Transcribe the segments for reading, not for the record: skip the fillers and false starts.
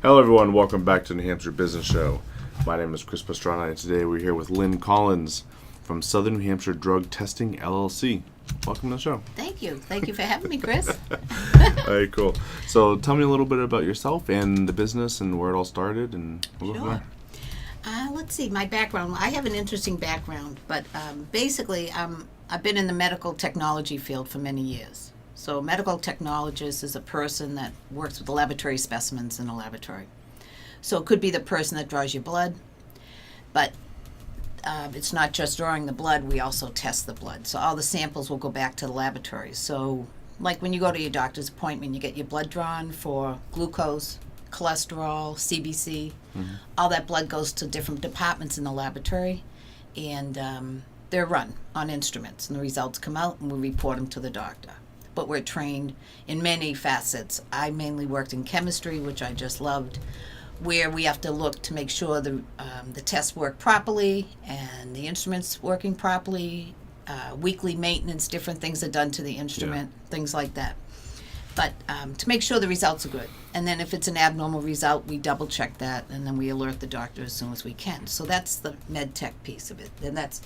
Hello everyone, welcome back to New Hampshire Business Show. My name is Chris Pastrana and today we're here with Lynn Collins from Southern New Hampshire Drug Testing LLC. Welcome to the show. Thank you. Thank you for having me, Chris. All right, cool. So tell me a little bit about yourself and the business and where it all started, and we'll go from there. Let's see, my background. I have an interesting background, but basically I've been in the medical technology field for many years. So a medical technologist is a person that works with the laboratory specimens in a laboratory. So it could be the person that draws your blood, but it's not just drawing the blood, we also test the blood. So all the samples will go back to the laboratory. So like when you go to your doctor's appointment, you get your blood drawn for glucose, cholesterol, CBC. Mm-hmm. All that blood goes to different departments in the laboratory, and they're run on instruments, and the results come out, and we report them to the doctor. But we're trained in many facets. I mainly worked in chemistry, which I just loved, where we have to look to make sure the tests work properly and the instruments working properly. Weekly maintenance, different things are done to the instrument, things like that. But to make sure the results are good. And then if it's an abnormal result, we double check that, and then we alert the doctor as soon as we can. So that's the med tech piece of it. And that's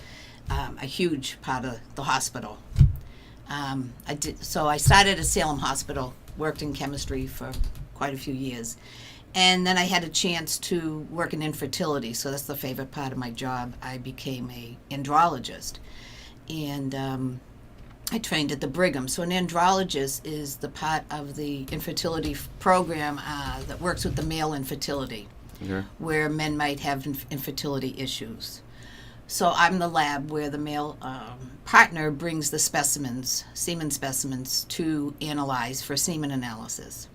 a huge part of the hospital. I started at Salem Hospital, worked in chemistry for quite a few years. And then I had a chance to work in infertility, so that's the favorite part of my job. I became a andrologist. And I trained at the Brigham. So an andrologist is the part of the infertility program that works with the male infertility, where men might have infertility issues. So I'm the lab where the male partner brings the specimens, semen specimens, to analyze for semen analysis.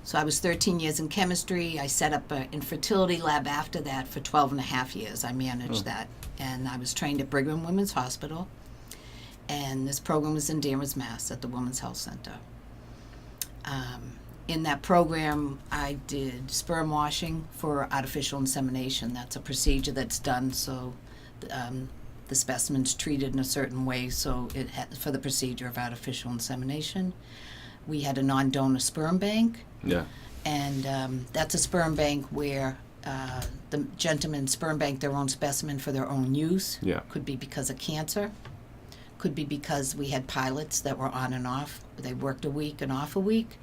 So I was 13 years in chemistry. I set up an infertility lab after that for 12 and a half years. I managed that. And I was trained at Brigham Women's Hospital. And this program was in Danvers, Mass. At the Women's Health Center. In that program, I did sperm washing for artificial insemination. That's a procedure that's done so the specimen's treated in a certain way so for the procedure of artificial insemination. We had a non-donor sperm bank. Yeah. And that's a sperm bank where the gentlemen sperm bank their own specimen for their own use. Yeah. Could be because of cancer. Could be because we had pilots that were on and off. They worked a week and off a week.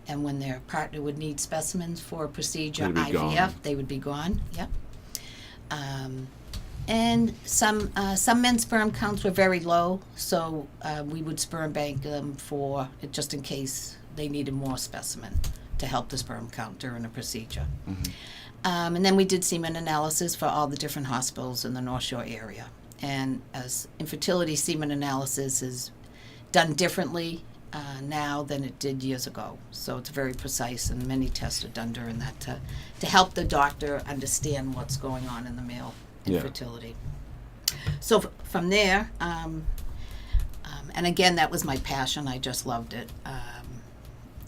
And when their partner would need specimens for a procedure, IVF, they would be gone. Yep. And some men's sperm counts were very low, so we would sperm bank them for just in case they needed more specimen to help the sperm count during a procedure. Mm-hmm. And then we did semen analysis for all the different hospitals in the North Shore area. And as infertility semen analysis is done differently now than it did years ago. So it's very precise, and many tests are done during that to help the doctor understand what's going on in the male infertility. So from there, and again, that was my passion. I just loved it.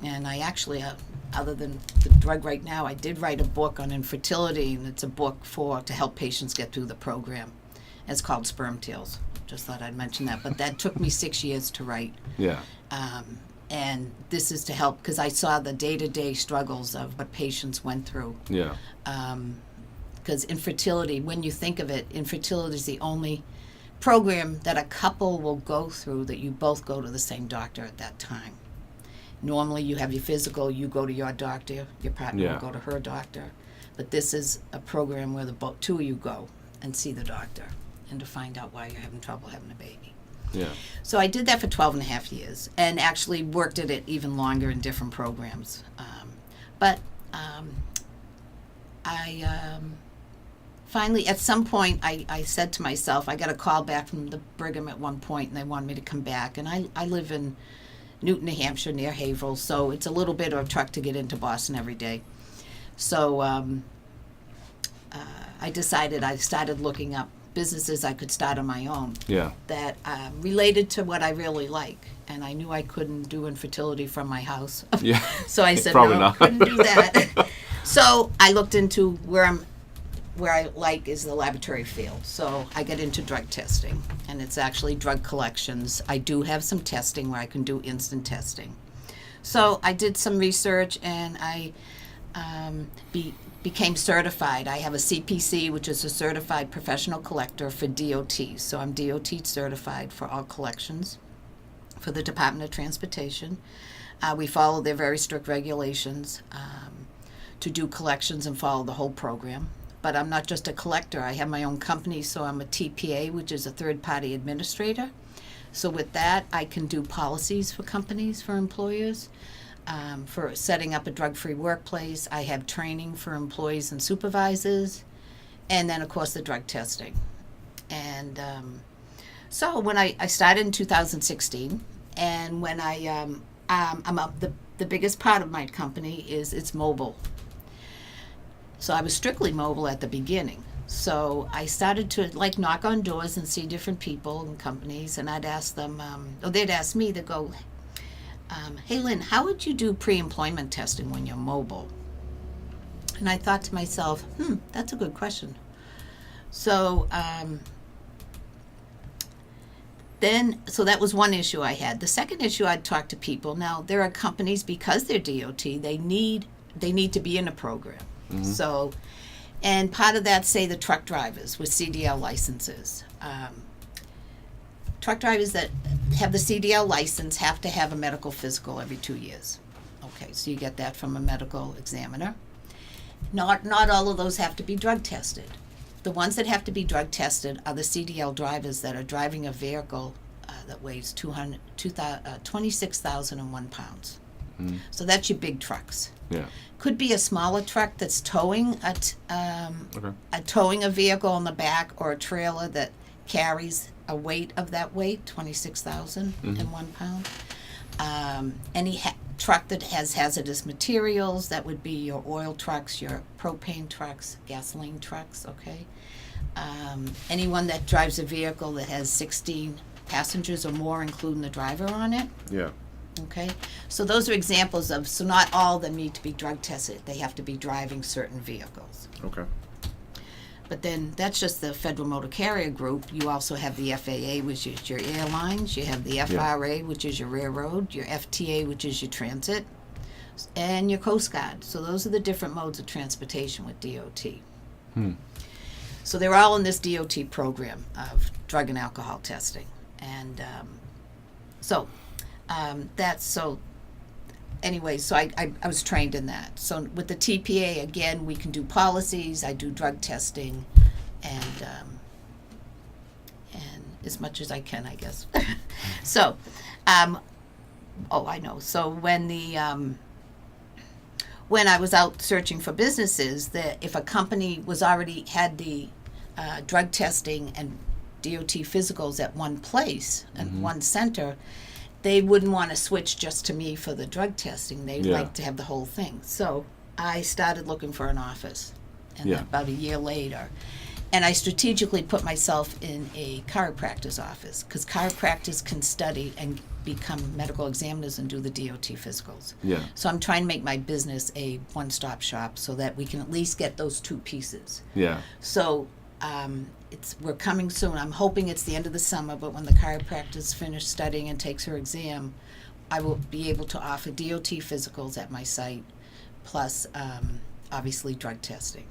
And I actually, other than the drug right now, I did write a book on infertility, and it's a book to help patients get through the program. It's called Sperm Tales. Just thought I'd mention that. But that took me 6 years to write. Yeah. And this is to help because I saw the day-to-day struggles of what patients went through. Yeah. Because infertility, when you think of it, infertility is the only program that a couple will go through that you both go to the same doctor at that time. Normally you have your physical, you go to your doctor, your partner will go to her doctor. But this is a program where the two of you go and see the doctor and to find out why you're having trouble having a baby. Yeah. So I did that for 12 and a half years and actually worked at it even longer in different programs. But I finally, at some point, I said to myself, I got a call back from the Brigham at one point, and they wanted me to come back. And I live in Newton, New Hampshire, near Haverhill, so it's a little bit of a truck to get into Boston every day. So I started looking up businesses I could start on my own that related to what I really like. And I knew I couldn't do infertility from my house. Yeah. So I said, no, I couldn't do that. So I looked into where I like is the laboratory field. So I got into drug testing, and it's actually drug collections. I do have some testing where I can do instant testing. So I did some research, and I became certified. I have a CPC, which is a certified professional collector for DOT. So I'm DOT certified for all collections for the Department of Transportation. We follow their very strict regulations to do collections and follow the whole program. But I'm not just a collector. I have my own company, so I'm a TPA, which is a third-party administrator. So with that, I can do policies for companies, for employers, for setting up a drug-free workplace. I have training for employees and supervisors, and then, of course, the drug testing. And so when I started in 2016, and when the biggest part of my company is it's mobile. So I was strictly mobile at the beginning. So I started to knock on doors and see different people and companies, and I'd ask them, or they'd ask me, they'd go, hey Lynn, how would you do pre-employment testing when you're mobile? And I thought to myself, that's a good question. So so that was one issue I had. The second issue, I'd talk to people. Now, there are companies, because they're DOT, they need to be in a program. Mm-hmm. So, and part of that, say the truck drivers with CDL licenses. Truck drivers that have the CDL license have to have a medical physical every 2 years. Okay, so you get that from a medical examiner. Not all of those have to be drug tested. The ones that have to be drug tested are the CDL drivers that are driving a vehicle that weighs 26,001 pounds. Mm. So that's your big trucks. Yeah. Could be a smaller truck that's towing a vehicle on the back, or a trailer that carries a weight of that weight, 26,001 pounds. Any truck that has hazardous materials, that would be your oil trucks, your propane trucks, gasoline trucks, okay? Anyone that drives a vehicle that has 16 passengers or more, including the driver on it. Yeah. Okay, so those are examples of, so not all of them need to be drug tested. They have to be driving certain vehicles. Okay. But then that's just the Federal Motor Carrier Group. You also have the FAA, which is your airlines. You have the FRA, which is your railroad. Your FTA, which is your transit. And your Coast Guard. So those are the different modes of transportation with DOT. So they're all in this DOT program of drug and alcohol testing. And that's so. Anyway, so I was trained in that. So with the TPA, again, we can do policies. I do drug testing, and as much as I can, I guess. So, I know. So when I was out searching for businesses, that if a company was already had the drug testing and DOT physicals at one place, at one center, they wouldn't want to switch just to me for the drug testing. They'd like to have the whole thing. So I started looking for an office, and about a year later, and I strategically put myself in a chiropractor's office, because chiropractors can study and become medical examiners and do the DOT physicals. Yeah. So I'm trying to make my business a one-stop shop so that we can at least get those two pieces. Yeah. So we're coming soon. I'm hoping it's the end of the summer, but when the chiropractor's finished studying and takes her exam, I will be able to offer DOT physicals at my site, plus obviously drug testing.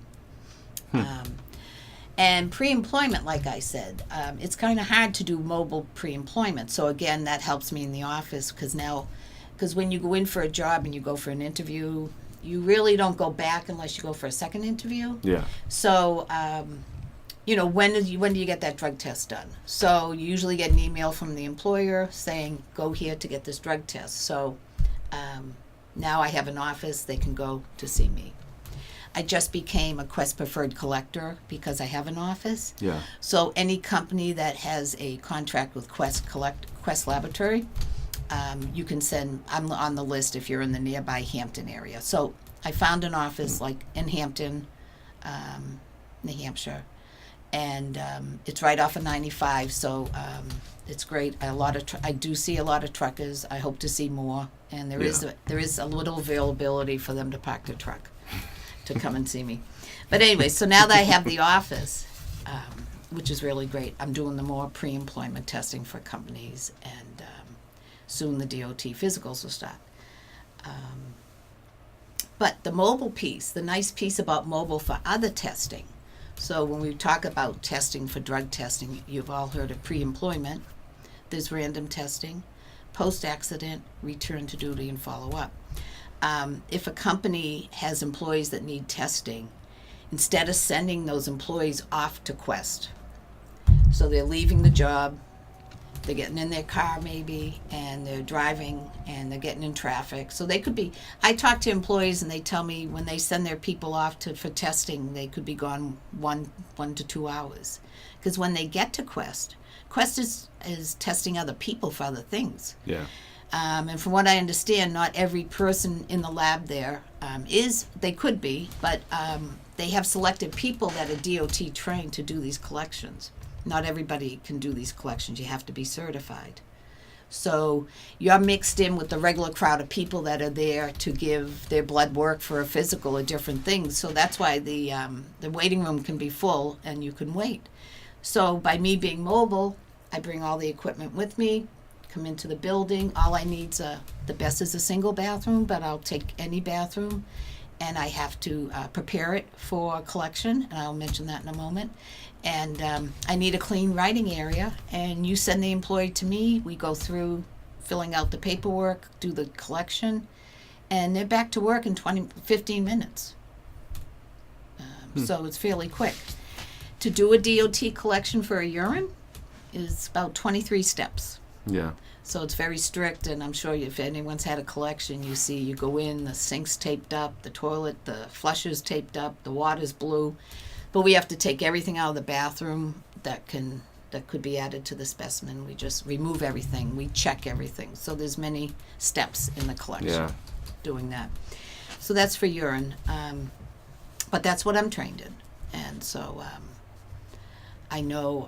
And pre-employment, like I said, it's kind of hard to do mobile pre-employment. So again, that helps me in the office, because when you go in for a job and you go for an interview, you really don't go back unless you go for a second interview. Yeah. So, when do you get that drug test done? So you usually get an email from the employer saying, go here to get this drug test. So now I have an office, they can go to see me. I just became a Quest Preferred Collector because I have an office. Yeah. So any company that has a contract with Quest Laboratory, you can send, I'm on the list if you're in the nearby Hampton area. So I found an office like in Hampton, New Hampshire, and it's right off of 95, so it's great. I do see a lot of truckers. I hope to see more, and there is a little availability for them to park their truck to come and see me. But anyway, so now that I have the office, which is really great, I'm doing the more pre-employment testing for companies, and soon the DOT physicals will start. But the mobile piece, the nice piece about mobile for other testing. So when we talk about testing for drug testing, you've all heard of pre-employment. There's random testing, post-accident, return to duty, and follow-up. If a company has employees that need testing, instead of sending those employees off to Quest, so they're leaving the job, they're getting in their car maybe, and they're driving, and they're getting in traffic. So they could be, I talk to employees and they tell me when they send their people off for testing, they could be gone 1 to 2 hours. Because when they get to Quest is testing other people for other things. Yeah. And from what I understand, not every person in the lab there they could be, but they have selected people that are DOT trained to do these collections. Not everybody can do these collections. You have to be certified. So you're mixed in with the regular crowd of people that are there to give their blood work for a physical or different things. So that's why the waiting room can be full and you can wait. So by me being mobile, I bring all the equipment with me, come into the building. All I need's the best is a single bathroom, but I'll take any bathroom. And I have to prepare it for collection, and I'll mention that in a moment. And I need a clean writing area, and you send the employee to me. We go through filling out the paperwork, do the collection, and they're back to work in 15 minutes. So it's fairly quick. To do a DOT collection for a urine is about 23 steps. Yeah. So it's very strict, and I'm sure if anyone's had a collection, you go in, the sink's taped up, the toilet, the flusher's taped up, the water's blue. But we have to take everything out of the bathroom that could be added to the specimen. We just remove everything. We check everything. So there's many steps in the collection doing that. So that's for urine. But that's what I'm trained in. And so I know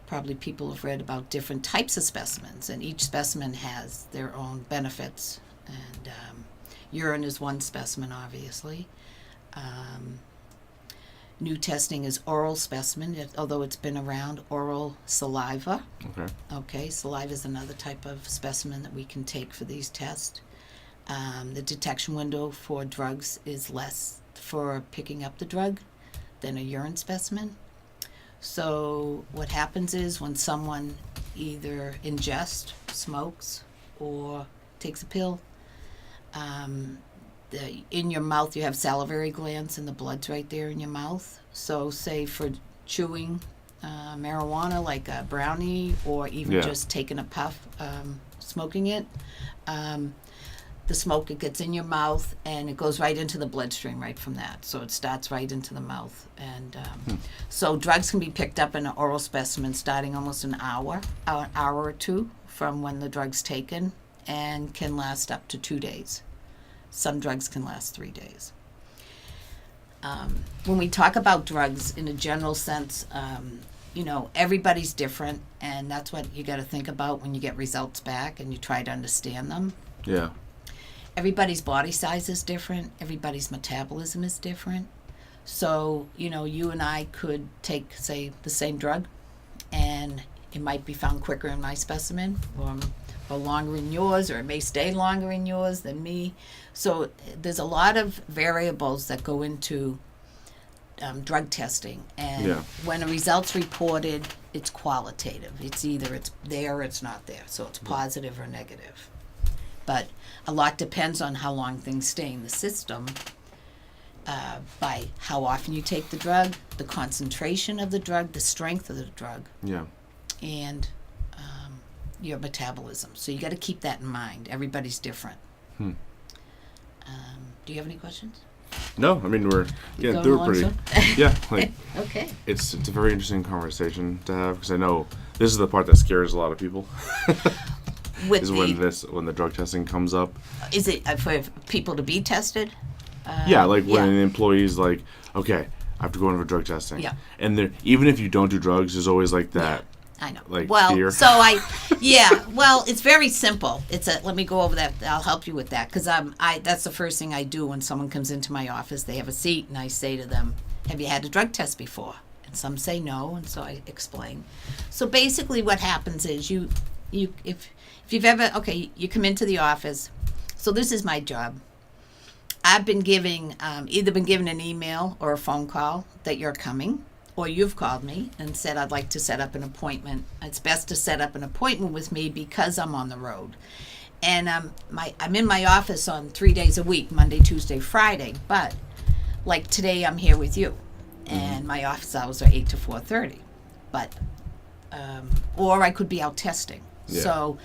probably people have read about different types of specimens, and each specimen has their own benefits. And urine is one specimen, obviously. New testing is oral specimen, although it's been around, oral saliva. Okay, saliva is another type of specimen that we can take for these tests. The detection window for drugs is less for picking up the drug than a urine specimen. So what happens is when someone either ingests, smokes, or takes a pill, in your mouth you have salivary glands and the blood's right there in your mouth. So say for chewing marijuana like a brownie, or even just taking a puff, smoking it, the smoke, it gets in your mouth and it goes right into the bloodstream right from that. So it starts right into the mouth. And so drugs can be picked up in an oral specimen starting almost an hour or two from when the drug's taken, and can last up to 2 days. Some drugs can last 3 days. When we talk about drugs in a general sense, everybody's different, and that's what you got to think about when you get results back and you try to understand them. Yeah. Everybody's body size is different. Everybody's metabolism is different. So, you and I could take, say, the same drug, and it might be found quicker in my specimen, or longer in yours, or it may stay longer in yours than me. So there's a lot of variables that go into drug testing. And when a result's reported, it's qualitative. It's either it's there or it's not there. So it's positive or negative. But a lot depends on how long things stay in the system, by how often you take the drug, the concentration of the drug, the strength of the drug, and your metabolism. So you got to keep that in mind. Everybody's different. Do you have any questions? No, I mean we're Going they're along, pretty. Okay. It's a very interesting conversation to have, because I know this is the part that scares a lot of people. When the drug testing comes up. Is it for people to be tested? When an employee's like, okay, I have to go in for drug testing. Yeah. And even if you don't do drugs, there's always like that. I know. Like well, fear. So it's very simple. Let me go over that. I'll help you with that, because that's the first thing I do when someone comes into my office. They have a seat, and I say to them, "Have you had a drug test before?" And some say no, and so I explain. So basically, what happens is if you've ever you come into the office. So this is my job. I've been either been given an email or a phone call that you're coming, or you've called me and said I'd like to set up an appointment. It's best to set up an appointment with me because I'm on the road. And I'm in my office on 3 days a week, Monday, Tuesday, Friday. But like today, I'm here with you, and my office hours are 8 to 4:30. But or I could be out testing. Yeah. So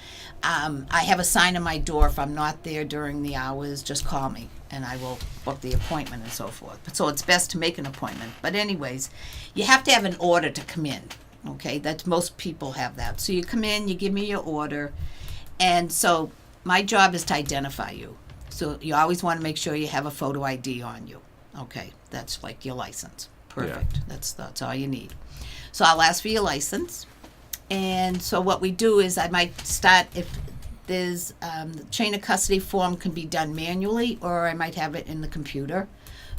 I have a sign on my door. If I'm not there during the hours, just call me, and I will book the appointment and so forth. So it's best to make an appointment. But anyways, you have to have an order to come in. Okay, that's most people have that. So you come in, you give me your order, and so my job is to identify you. So you always want to make sure you have a photo ID on you. Okay, that's like your license. Perfect. Yeah. That's all you need. So I'll ask for your license. And so what we do is I might start, if there's the chain of custody form can be done manually, or I might have it in the computer.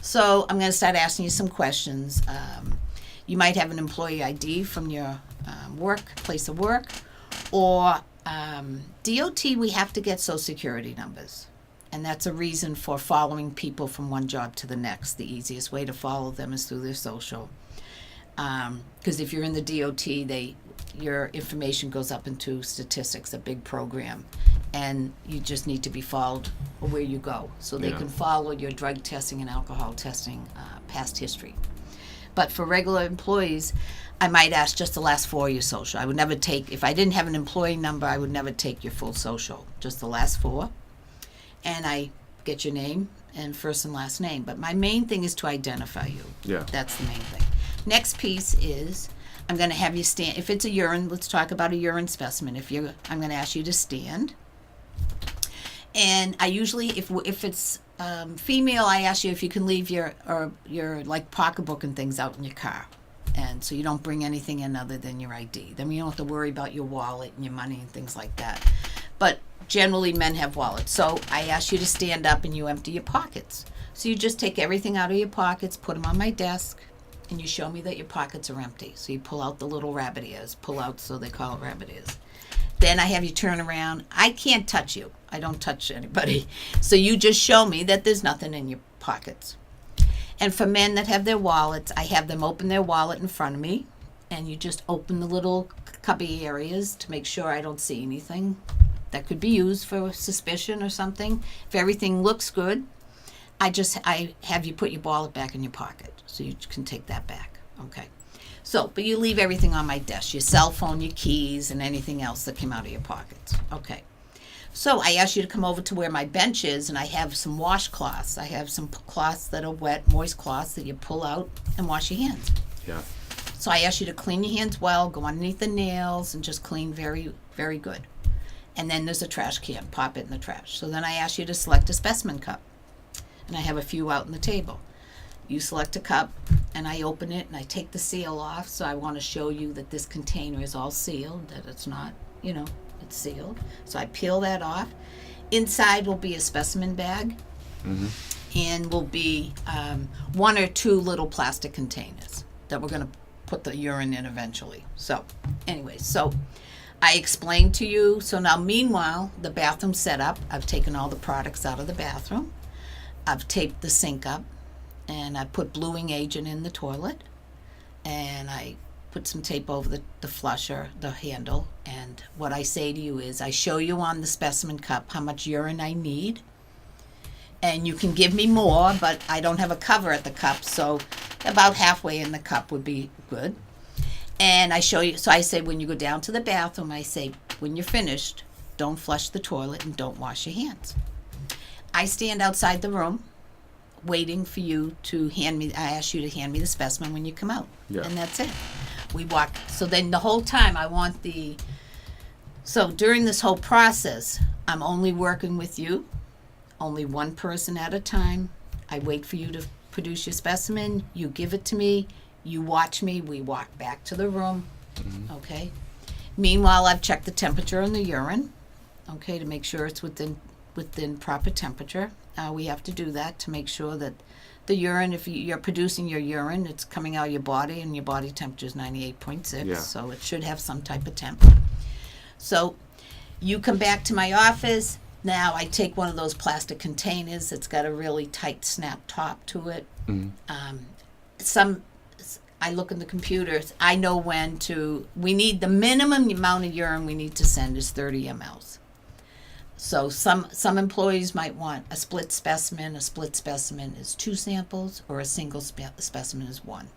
So I'm going to start asking you some questions. You might have an employee ID from your place of work, or DOT, we have to get social security numbers. And that's a reason for following people from one job to the next. The easiest way to follow them is through their social. Because if you're in the DOT, your information goes up into statistics, a big program, and you just need to be followed where you go, so they can follow your drug testing and alcohol testing past history. But for regular employees, I might ask just the last four of your social. I would never take, if I didn't have an employee number, I would never take your full social, just the last four. And I get your name and first and last name. But my main thing is to identify you. Yeah. That's the main thing. Next piece is I'm going to have you stand. If it's a urine, let's talk about a urine specimen. I'm going to ask you to stand. And I usually, if it's female, I ask you if you can leave your like pocketbook and things out in your car, and so you don't bring anything in other than your ID. Then you don't have to worry about your wallet and your money and things like that. But generally, men have wallets, so I ask you to stand up and you empty your pockets. So you just take everything out of your pockets, put them on my desk, and you show me that your pockets are empty. So you pull out the little rabbit ears, so they call it rabbit ears. Then I have you turn around. I can't touch you. I don't touch anybody. So you just show me that there's nothing in your pockets. And for men that have their wallets, I have them open their wallet in front of me, and you just open the little cubby areas to make sure I don't see anything that could be used for suspicion or something. If everything looks good, I have you put your wallet back in your pocket, so you can take that back. Okay. So, but you leave everything on my desk, your cell phone, your keys, and anything else that came out of your pockets. Okay. So I asked you to come over to where my bench is, and I have some washcloths. I have some cloths that are wet, moist cloths that you pull out and wash your hands. Yeah. So I asked you to clean your hands well, go underneath the nails, and just clean very, very good. And then there's a trash can, pop it in the trash. So then I asked you to select a specimen cup, and I have a few out on the table. You select a cup, and I open it, and I take the seal off, so I want to show you that this container is all sealed, that it's not, it's sealed. So I peel that off. Inside will be a specimen bag, and will be one or two little plastic containers that we're going to put the urine in eventually. So, anyway, I explained to you. So now, meanwhile, the bathroom's set up. I've taken all the products out of the bathroom. I've taped the sink up, and I put bluing agent in the toilet, and I put some tape over the flusher, the handle, and what I say to you is I show you on the specimen cup how much urine I need, and you can give me more, but I don't have a cover at the cup, so about halfway in the cup would be good. And I show you, so I say when you go down to the bathroom, I say when you're finished, don't flush the toilet and don't wash your hands. I stand outside the room waiting for you to I ask you to hand me the specimen when you come out. Yeah. And that's it. We walk. So then the whole time so during this whole process, I'm only working with you, only one person at a time. I wait for you to produce your specimen. You give it to me. You watch me. We walk back to the room. Okay. Meanwhile, I've checked the temperature in the urine, okay, to make sure it's within proper temperature. We have to do that to make sure that the urine, if you're producing your urine, it's coming out of your body, and your body temperature is 98.6, so it should have some type of temp. So you come back to my office. Now I take one of those plastic containers. It's got a really tight snap top to it. I look in the computers. I know when to. We need the minimum amount of urine we need to send is 30 mLs. So some employees might want a split specimen. A split specimen is 2 samples, or a single specimen is 1.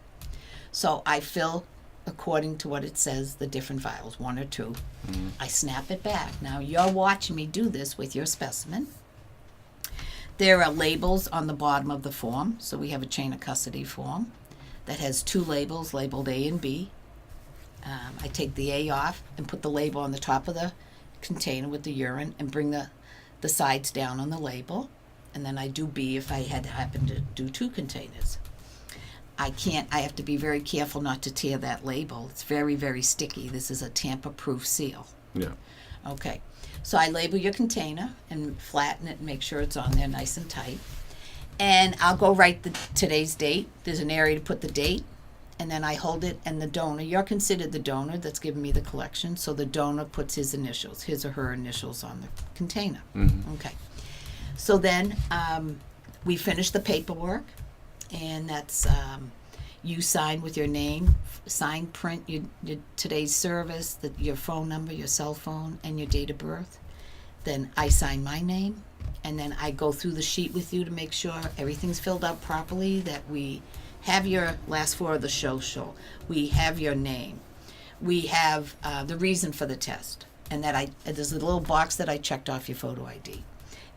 So I fill according to what it says, the different vials, 1 or 2. I snap it back. Now you're watching me do this with your specimen. There are labels on the bottom of the form. So we have a chain of custody form that has 2 labels labeled A and B. I take the A off and put the label on the top of the container with the urine and bring the sides down on the label. And then I do B if I had happened to do 2 containers. I have to be very careful not to tear that label. It's very, very sticky. This is a tamper-proof seal. Yeah. Okay. So I label your container and flatten it and make sure it's on there nice and tight. And I'll go write today's date. There's an area to put the date. And then I hold it, and the donor, you're considered the donor that's giving me the collection. So the donor puts his or her initials on the container. Okay. So then we finish the paperwork. And that's you sign with your name, sign, print your today's service, your phone number, your cell phone, and your date of birth. Then I sign my name, and then I go through the sheet with you to make sure everything's filled out properly, that we have your last 4 of the show. We have your name. We have the reason for the test, and that there's a little box that I checked off your photo ID.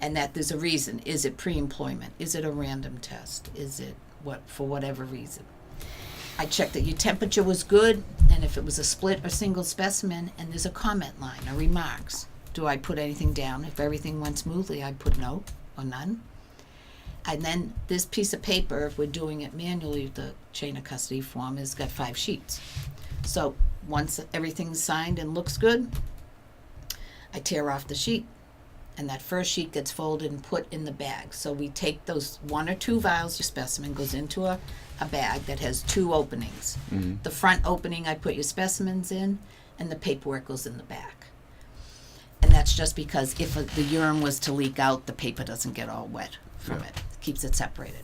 And that there's a reason. Is it pre-employment? Is it a random test? Is it for whatever reason? I checked that your temperature was good, and if it was a split or single specimen, and there's a comment line or remarks. Do I put anything down? If everything went smoothly, I put no or none. And then this piece of paper, if we're doing it manually, the chain of custody form has got 5 sheets. So once everything's signed and looks good, I tear off the sheet. And that first sheet gets folded and put in the bag. So we take those 1 or 2 vials, your specimen goes into a bag that has 2 openings. The front opening I put your specimens in, and the paperwork goes in the back. And that's just because if the urine was to leak out, the paper doesn't get all wet from it. It keeps it separated.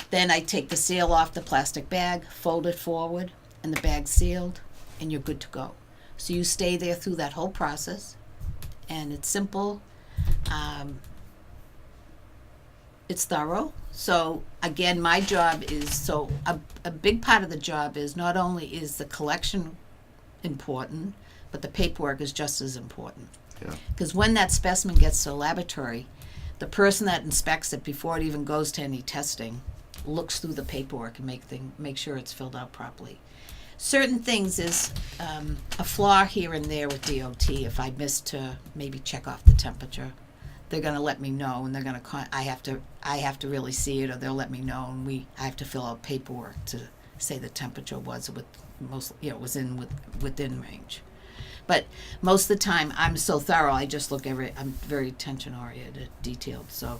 Then I take the seal off the plastic bag, fold it forward, and the bag's sealed, and you're good to go. So you stay there through that whole process, and it's simple. It's thorough. So again, my job is, a big part of the job is not only is the collection important, but the paperwork is just as important. Because when that specimen gets to the laboratory, the person that inspects it before it even goes to any testing looks through the paperwork and make sure it's filled out properly. Certain things is a flaw here and there with DOT. If I miss to maybe check off the temperature, they're going to let me know, and they're going to I have to really see it, or they'll let me know, and I have to fill out paperwork to say the temperature was within range. But most of the time, I'm so thorough. I just look I'm very attention oriented, detailed, so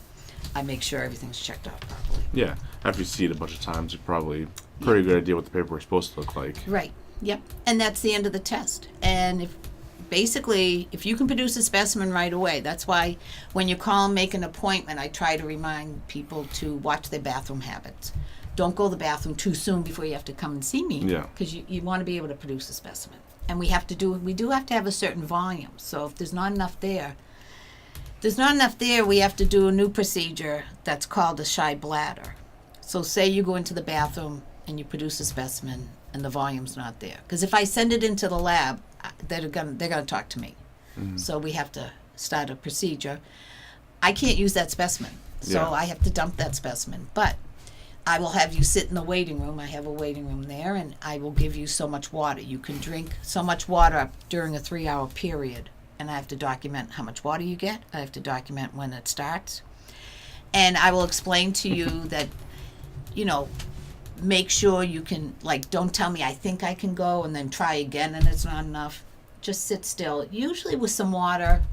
I make sure everything's checked out properly. Yeah. After you see it a bunch of times, you're probably pretty good idea what the paperwork's supposed to look like. Right. Yep. And that's the end of the test. And if you can produce a specimen right away, that's why when you call and make an appointment, I try to remind people to watch their bathroom habits. Don't go to the bathroom too soon before you have to come and see me. Yeah. Because you want to be able to produce a specimen. And we do have to have a certain volume. So if there's not enough there, we have to do a new procedure that's called a shy bladder. So say you go into the bathroom and you produce a specimen and the volume's not there. Because if I send it into the lab, they're gonna talk to me. So we have to start a procedure. I can't use that specimen, so I have to dump that specimen. But I will have you sit in the waiting room. I have a waiting room there, and I will give you so much water. You can drink so much water during a 3-hour period, and I have to document how much water you get. I have to document when it starts. And I will explain to you that, make sure you can, don't tell me I think I can go and then try again and it's not enough. Just sit still. Usually with some water,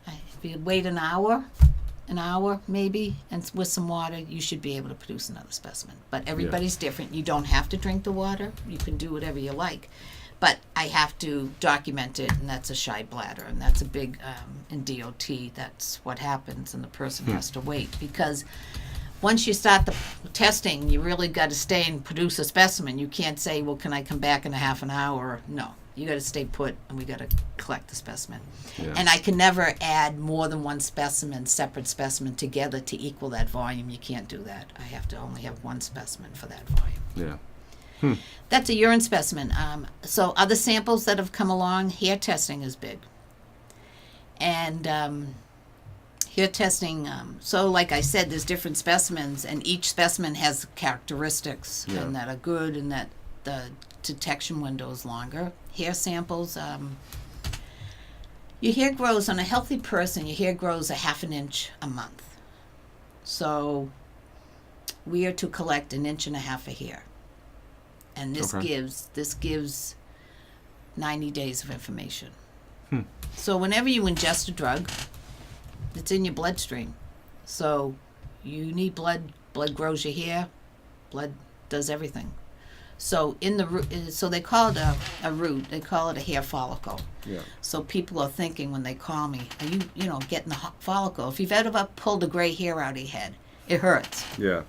if you wait an hour maybe, and with some water, you should be able to produce another specimen. But everybody's different. You don't have to drink the water. You can do whatever you like. But I have to document it, and that's a shy bladder, and that's a big, in DOT, that's what happens, and the person has to wait. Because once you start the testing, you really got to stay and produce a specimen. You can't say, well, can I come back in a half an hour? No. You got to stay put, and we got to collect the specimen. Yeah. And I can never add more than one specimen, separate specimen, together to equal that volume. You can't do that. I have to only have one specimen for that volume. Yeah. That's a urine specimen. So other samples that have come along, hair testing is big. And hair testing, so like I said, there's different specimens, and each specimen has characteristics and that are good, and that the detection window is longer. Hair samples, your hair grows, on a healthy person, your hair grows a half an inch a month. So we are to collect 1.5 inches of hair. And this gives 90 days of information. So whenever you ingest a drug, it's in your bloodstream. So you need blood. Blood grows your hair. Blood does everything. So in the so they call it a root. They call it a hair follicle. Yeah. So people are thinking when they call me, are you getting the follicle? If you've ever pulled a gray hair out of your head, it hurts. Yeah.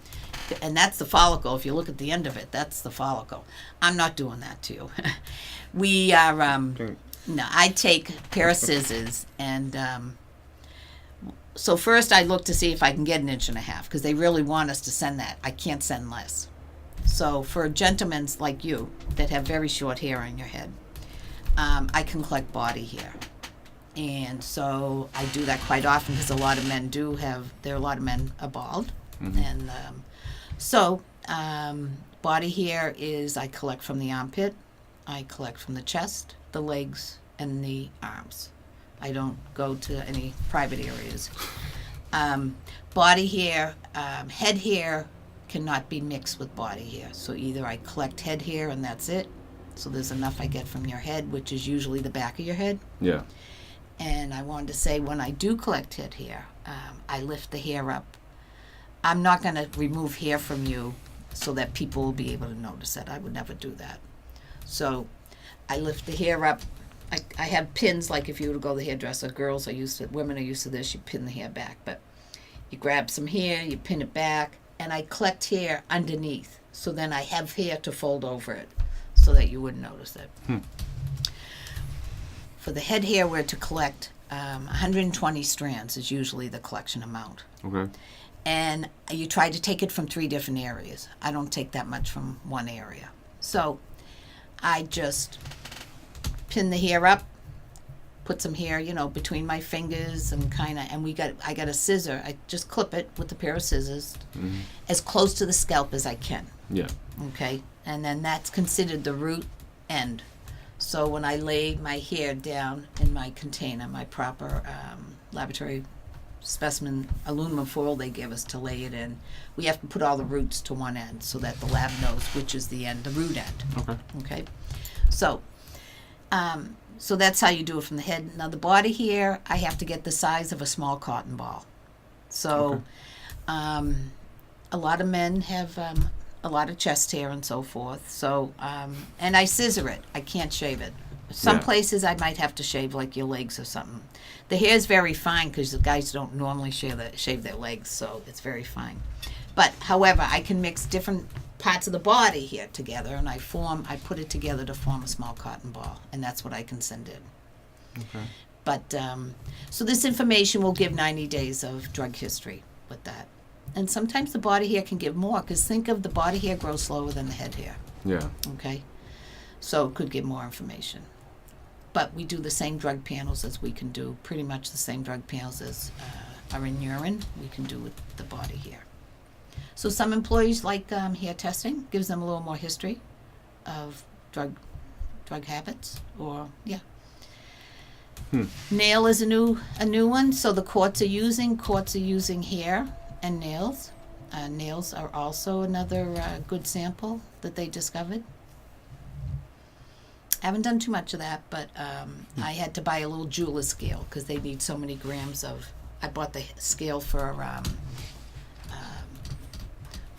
And that's the follicle. If you look at the end of it, that's the follicle. I'm not doing that to you. We are, no, I take a pair of scissors, and so first I look to see if I can get 1.5 inches, because they really want us to send that. I can't send less. So for gentlemen like you that have very short hair on your head, I can collect body hair. And so I do that quite often, because a lot of men are bald. And so body hair is, I collect from the armpit, I collect from the chest, the legs, and the arms. I don't go to any private areas. Body hair, head hair cannot be mixed with body hair. So either I collect head hair and that's it. So there's enough I get from your head, which is usually the back of your head. Yeah. And I wanted to say, when I do collect head hair, I lift the hair up. I'm not going to remove hair from you so that people will be able to notice it. I would never do that. So I lift the hair up. I have pins, like if you were to go to the hairdresser. Women are used to this. You pin the hair back. But you grab some hair, you pin it back, and I collect hair underneath. So then I have hair to fold over it so that you wouldn't notice it. For the head hair, we're to collect 120 strands is usually the collection amount. Okay. And you try to take it from 3 different areas. I don't take that much from one area. So I just pin the hair up, put some hair, between my fingers, and I got a scissor. I just clip it with a pair of scissors as close to the scalp as I can. Yeah. Okay? And then that's considered the root end. So when I lay my hair down in my container, my proper laboratory specimen aluminum foil they give us to lay it in, we have to put all the roots to one end so that the lab knows which is the end, the root end. Okay. So so that's how you do it from the head. Now the body hair, I have to get the size of a small cotton ball. So a lot of men have a lot of chest hair and so forth. So and I scissor it. I can't shave it. Some places I might have to shave, like your legs or something. The hair is very fine because the guys don't normally shave their legs, so it's very fine. But however, I can mix different parts of the body here together, and I put it together to form a small cotton ball, and that's what I can send in. Okay. But so this information will give 90 days of drug history with that. And sometimes the body hair can give more, because think of the body hair grows slower than the head hair. Yeah. Okay? So it could give more information. But we do the same drug panels as we can do, pretty much the same drug panels as are in urine, we can do with the body hair. So some employees like hair testing, gives them a little more history of drug habits, or Nail is a new one. So the courts are using hair and nails. Nails are also another good sample that they discovered. I haven't done too much of that, but I had to buy a little jeweler's scale because they need so many grams of. I bought the scale for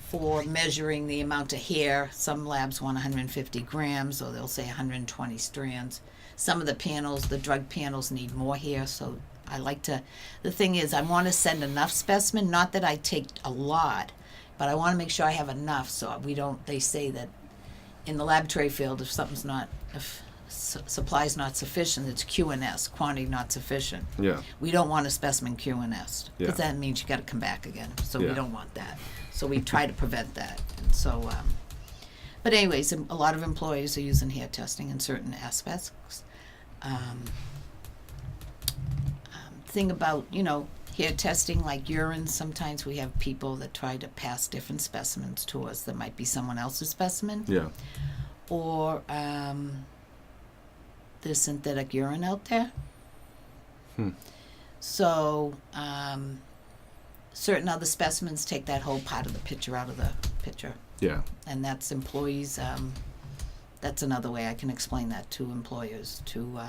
for measuring the amount of hair. Some labs want 150 grams, or they'll say 120 strands. Some of the panels, the drug panels, need more hair, so I like to, the thing is, I want to send enough specimen, not that I take a lot, but I want to make sure I have enough, so we don't, they say that in the laboratory field, if something's not, if supply's not sufficient, it's QNS, quantity not sufficient. Yeah. We don't want a specimen QNS, Yeah. because that means you got to come back again, so Yeah. we don't want that. So we try to prevent that, and so, but anyways, a lot of employers are using hair testing in certain aspects. Thing about, hair testing, like urine, sometimes we have people that try to pass different specimens to us that might be someone else's specimen. Yeah. Or there's synthetic urine out there. So certain other specimens take that whole part of the picture out of the picture. Yeah. And that's employees, that's another way I can explain that to employers, to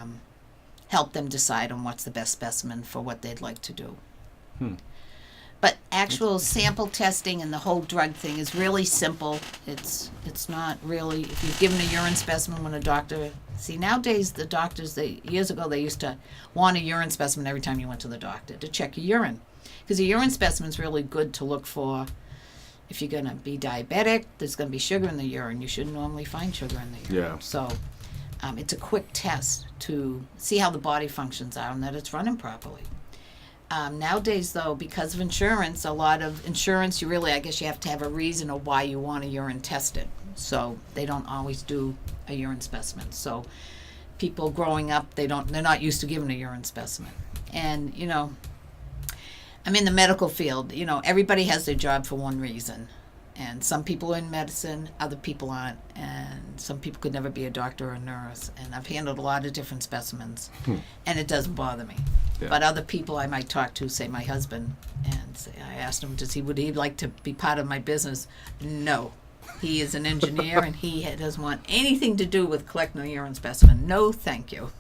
help them decide on what's the best specimen for what they'd like to do. But actual sample testing and the whole drug thing is really simple. It's not really, if you've given a urine specimen when a doctor, see nowadays the doctors, years ago they used to want a urine specimen every time you went to the doctor to check your urine. Because a urine specimen is really good to look for if you're going to be diabetic, there's going to be sugar in the urine. You shouldn't normally find sugar in the urine. Yeah. So it's a quick test to see how the body functions are and that it's running properly. Nowadays, though, because of insurance, a lot of insurance, I guess you have to have a reason of why you want a urine tested. So they don't always do a urine specimen. So people growing up, they're not used to giving a urine specimen. And, I'm in the medical field. Everybody has their job for one reason. And some people are in medicine, other people aren't. And some people could never be a doctor or a nurse. And I've handled a lot of different specimens. And it doesn't bother me. Yeah. But other people I might talk to, say my husband, and say, I asked him, would he like to be part of my business? No. He is an engineer and he doesn't want anything to do with collecting a urine specimen. No, thank you.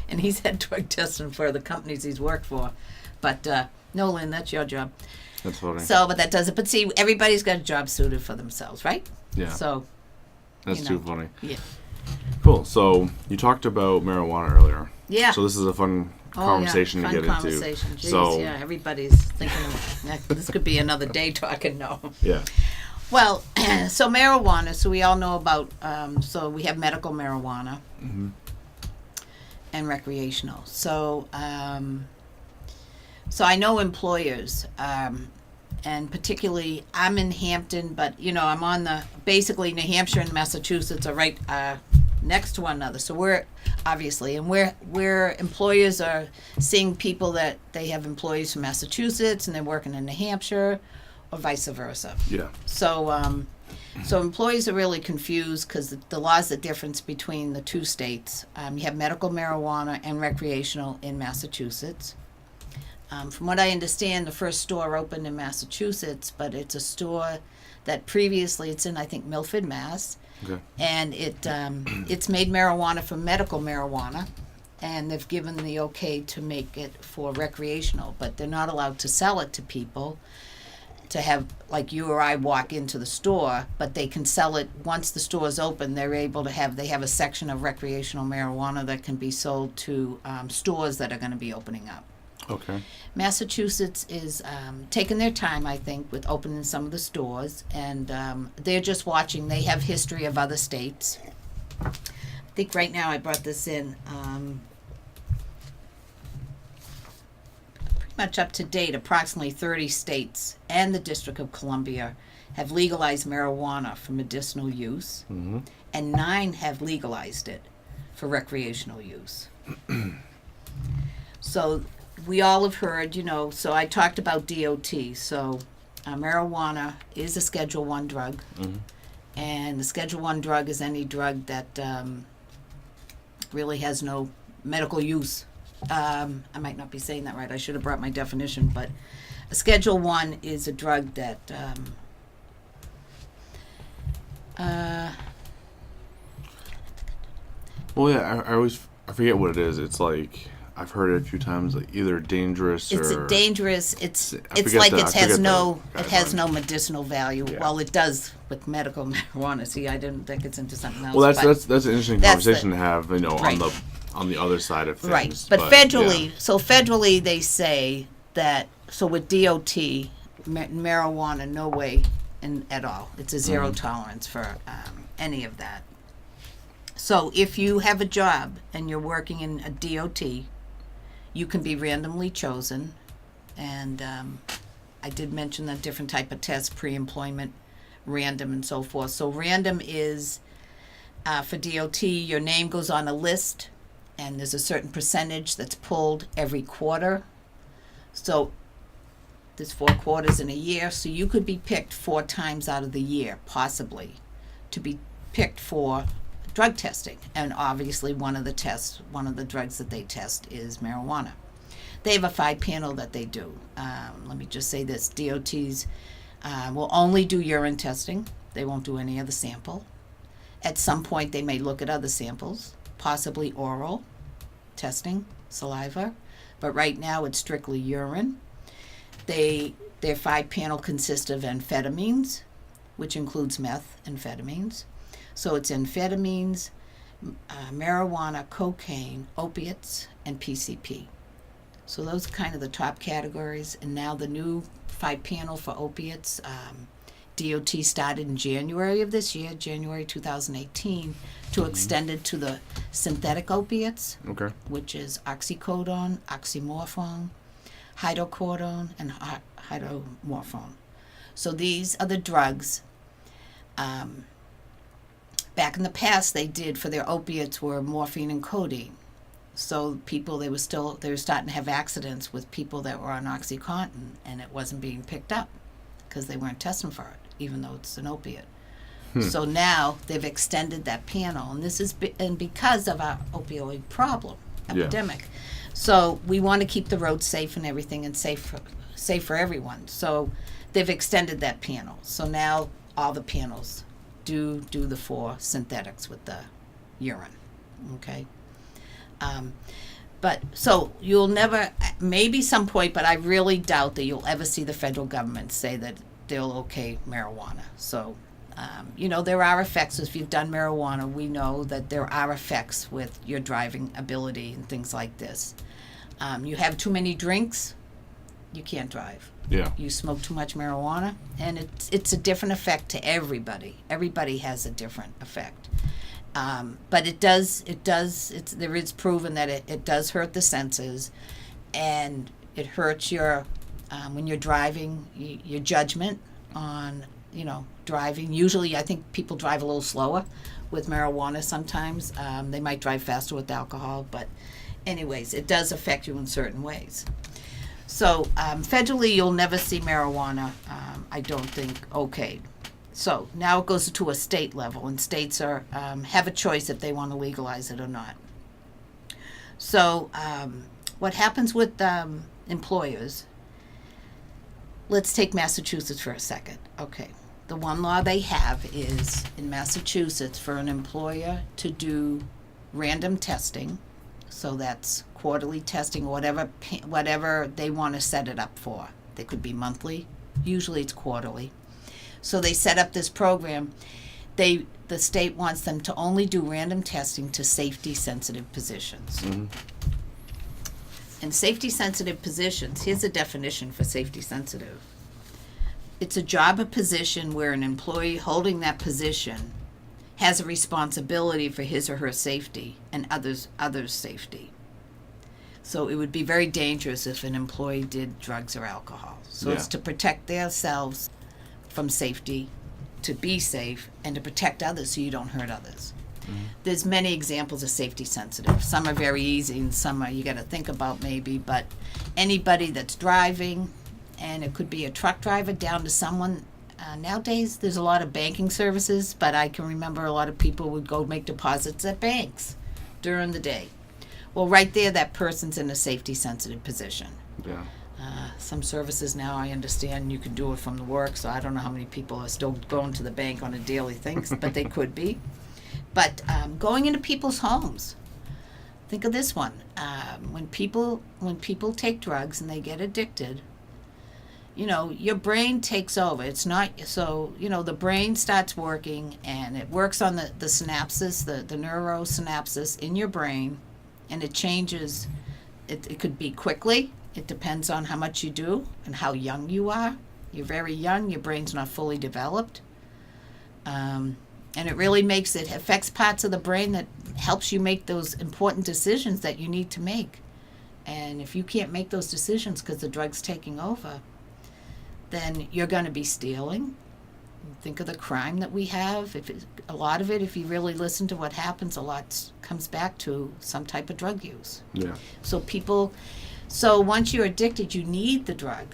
And he's had drug testing for the companies he's worked for. But no, Lynn, that's your job. That's funny. So, but that doesn't. But see, everybody's got a job suited for themselves, right? Yeah. So. That's too funny. Yeah. Cool. So you talked about marijuana earlier. Yeah. So this is a fun conversation fun to get conversation. into. Jeez, So yeah, everybody's thinking this could be another day talking. No. yeah. Well, so marijuana. So we all know about. So we have medical marijuana and recreational. So. So I know employers, and particularly I'm in Hampton, but I'm on basically New Hampshire and Massachusetts are right next to one another. So we're obviously, and where employers are seeing people that they have employees from Massachusetts and they're working in New Hampshire, or vice versa. Yeah. So so employees are really confused because the law's the difference between the two states. You have medical marijuana and recreational in Massachusetts. From what I understand, the first store opened in Massachusetts, but it's a store that previously it's in, I think, Milford, Mass. Okay. And it's made marijuana for medical marijuana, and they've given the okay to make it for recreational, but they're not allowed to sell it to people to have, like you or I walk into the store, but they can sell it once the store is open. They have a section of recreational marijuana that can be sold to stores that are going to be opening up. Okay. Massachusetts is taking their time, I think, with opening some of the stores, and they're just watching. They have history of other states. I think right now I brought this in. Pretty much up to date, approximately 30 states and the District of Columbia have legalized marijuana for medicinal use, and 9 have legalized it for recreational use. So we all have heard, so I talked about DOT. So marijuana is a Schedule I drug. And the Schedule I drug is any drug that really has no medical use. I might not be saying that right. I should have brought my definition. But a Schedule I is a drug that well, yeah, I forget what it is. It's like I've heard it a few times, like either dangerous It's or dangerous. It's forget like the- I it has forget no the it has guideline. no medicinal value. Yeah. Well, it does with medical marijuana. See, I didn't think it's into something else. Well, but- that's an interesting that's conversation to have, Right. on the other side of things. Right, but federally they say that, so with DOT, marijuana, no way at all. It's a zero tolerance for any of that. So if you have a job and you're working in a DOT, you can be randomly chosen. And I did mention the different type of tests, pre-employment, random, and so forth. So random is, for DOT, your name goes on a list, and there's a certain percentage that's pulled every quarter. So there's 4 quarters in a year, so you could be picked 4 times out of the year, possibly, to be picked for drug testing. And obviously one of the drugs that they test is marijuana. They have a 5-panel that they do. Let me just say this, DOTs will only do urine testing. They won't do any other sample. At some point they may look at other samples, possibly oral testing, saliva, but right now it's strictly urine. Their 5-panel consists of amphetamines, which includes methamphetamines. So it's amphetamines, marijuana, cocaine, opiates, and PCP. So those are kind of the top categories. And now the new 5-panel for opiates, DOT started in January of this year, January 2018, to extend it to the synthetic opiates, Okay. which is oxycodone, oxymorphone, hydrocodone, and hydromorphone. So these are the drugs. Back in the past, they did for their opiates were morphine and codeine. So people, they were starting to have accidents with people that were on OxyContin, and it wasn't being picked up because they weren't testing for it, even though it's an opiate. So now they've extended that panel, and this is and because of our opioid problem, epidemic. So we want to keep the roads safe and everything, and safe for everyone. So they've extended that panel. So now all the panels do the 4 synthetics with the urine. Okay. But so you'll never, maybe some point, but I really doubt that you'll ever see the federal government say that they'll okay marijuana. So, there are effects. If you've done marijuana, we know that there are effects with your driving ability and things like this. You have too many drinks, you can't drive. Yeah. You smoke too much marijuana, and it's a different effect to everybody. Everybody has a different effect. But there is proven that it does hurt the senses, and it hurts your, when you're driving, your judgment on, driving. Usually I think people drive a little slower with marijuana sometimes. They might drive faster with alcohol, but anyways, it does affect you in certain ways. So federally, you'll never see marijuana, I don't think, okayed. So now it goes to a state level, and states are have a choice if they want to legalize it or not. So what happens with employers, let's take Massachusetts for a second. Okay, the one law they have is in Massachusetts for an employer to do random testing, so that's quarterly testing, whatever they want to set it up for. They could be monthly, usually it's quarterly. So they set up this program. The state wants them to only do random testing to safety-sensitive positions. Mm-hmm. And safety-sensitive positions, here's a definition for safety-sensitive. It's a job or position where an employee holding that position has a responsibility for his or her safety and others' safety. So it would be very dangerous if an employee did drugs or alcohol. So it's to protect themselves from safety, to be safe, and to protect others so you don't hurt others. Mm-hmm. There's many examples of safety sensitive. Some are very easy and some are you got to think about maybe, but anybody that's driving, and it could be a truck driver down to someone, nowadays there's a lot of banking services, but I can remember a lot of people would go make deposits at banks during the day. Well, right there, that person's in a safety sensitive position. Yeah. Some services now, I understand you can do it from the work, so I don't know how many people are still going to the bank on a daily thing, but they could be. But going into people's homes, think of this one. When people take drugs and they get addicted, your brain takes over. It's not so, the brain starts working and it works on the synapses, the neurosynapses in your brain, and it changes. It could be quickly. It depends on how much you do and how young you are. You're very young, your brain's not fully developed. And it really affects parts of the brain that helps you make those important decisions that you need to make. And if you can't make those decisions because the drug's taking over, then you're going to be stealing. Think of the crime that we have. A lot of it, if you really listen to what happens, a lot comes back to some type of drug use. Yeah. So once you're addicted, you need the drug.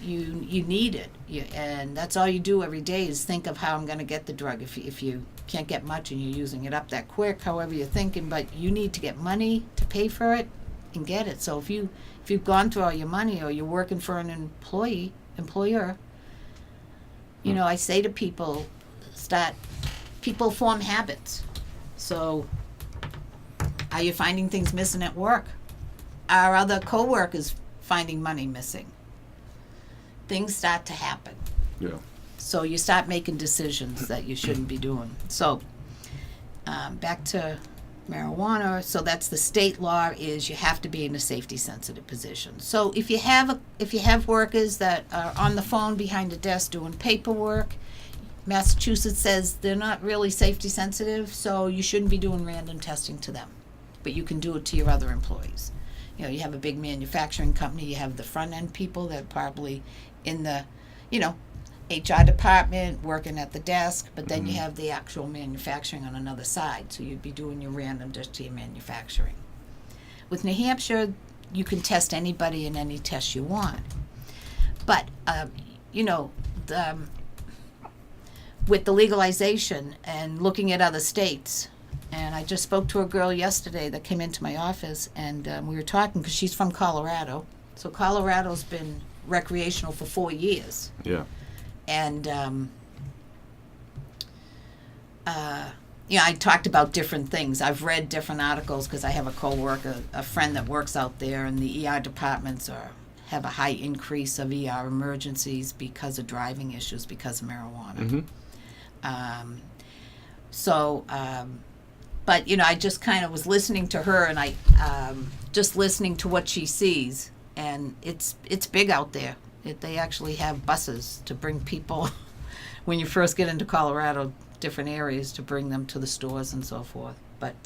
You need it, and that's all you do every day is think of how I'm going to get the drug. If you can't get much and you're using it up that quick, however you're thinking, but you need to get money to pay for it and get it. So if you've gone through all your money or you're working for an employer, I say to people, people form habits. So are you finding things missing at work? Are other coworkers finding money missing? Things start to happen. Yeah. So you start making decisions that you shouldn't be doing. So back to marijuana. So that's the state law is you have to be in a safety sensitive position. So if you have workers that are on the phone behind a desk doing paperwork, Massachusetts says they're not really safety sensitive, so you shouldn't be doing random testing to them. But you can do it to your other employees. You have a big manufacturing company, you have the front end people that are probably in the, HR department working at the desk, but then you have the actual manufacturing on another side. So you'd be doing your random just to your manufacturing. With New Hampshire, you can test anybody in any test you want. But, with the legalization and looking at other states, and I just spoke to a girl yesterday that came into my office, and we were talking because she's from Colorado. So Colorado's been recreational for 4 years. Yeah. And, I talked about different things. I've read different articles because I have a coworker, a friend that works out there, and the ER departments have a high increase of ER emergencies because of driving issues because of marijuana. Mm-hmm. But, I just kind of was listening to her, and I just listening to what she sees, and it's big out there. They actually have buses to bring people, when you first get into Colorado, different areas to bring them to the stores and so forth. But,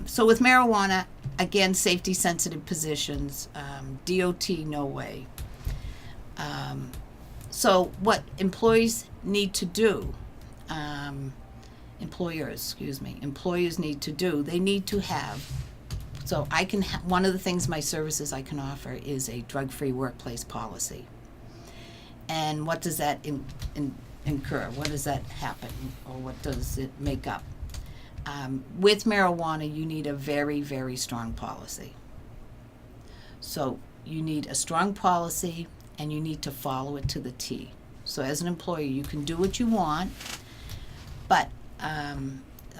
so with marijuana, again, safety-sensitive positions, DOT, no way. So what employers need to do, employers need to do, they need to have, so I can, one of the things my services I can offer is a drug-free workplace policy. And what does that incur? What does that happen? Or what does it make up? With marijuana, you need a very, very strong policy. So you need a strong policy, and you need to follow it to the T. So as an employer, you can do what you want, but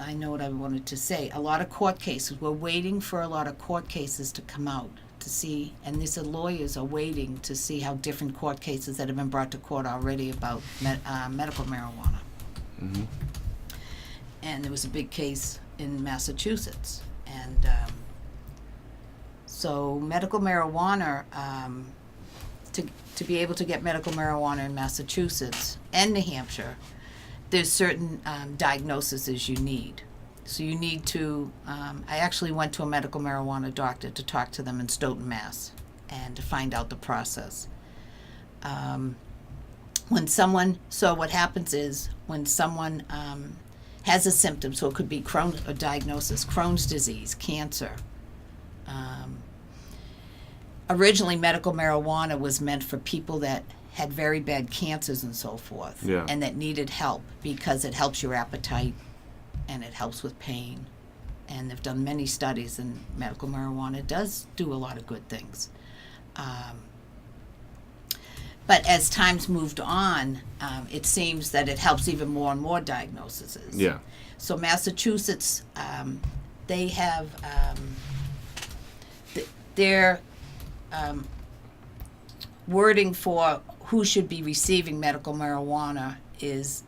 I know what I wanted to say. A lot of court cases, we're waiting for a lot of court cases to come out to see, and these lawyers are waiting to see how different court cases that have been brought to court already about medical marijuana. Mm-hmm. And there was a big case in Massachusetts, and so medical marijuana, to be able to get medical marijuana in Massachusetts and New Hampshire, there's certain diagnoses you need. So you need to, I actually went to a medical marijuana doctor to talk to them in Stoughton, Mass, and to find out the process. So what happens is when someone has a symptom, so it could be Crohn's disease, cancer. Originally, medical marijuana was meant for people that had very bad cancers and so forth, yeah, and that needed help because it helps your appetite and it helps with pain. And they've done many studies, and medical marijuana does do a lot of good things. But as time's moved on, it seems that it helps even more and more diagnoses. Yeah. So Massachusetts, they have their wording for who should be receiving medical marijuana is,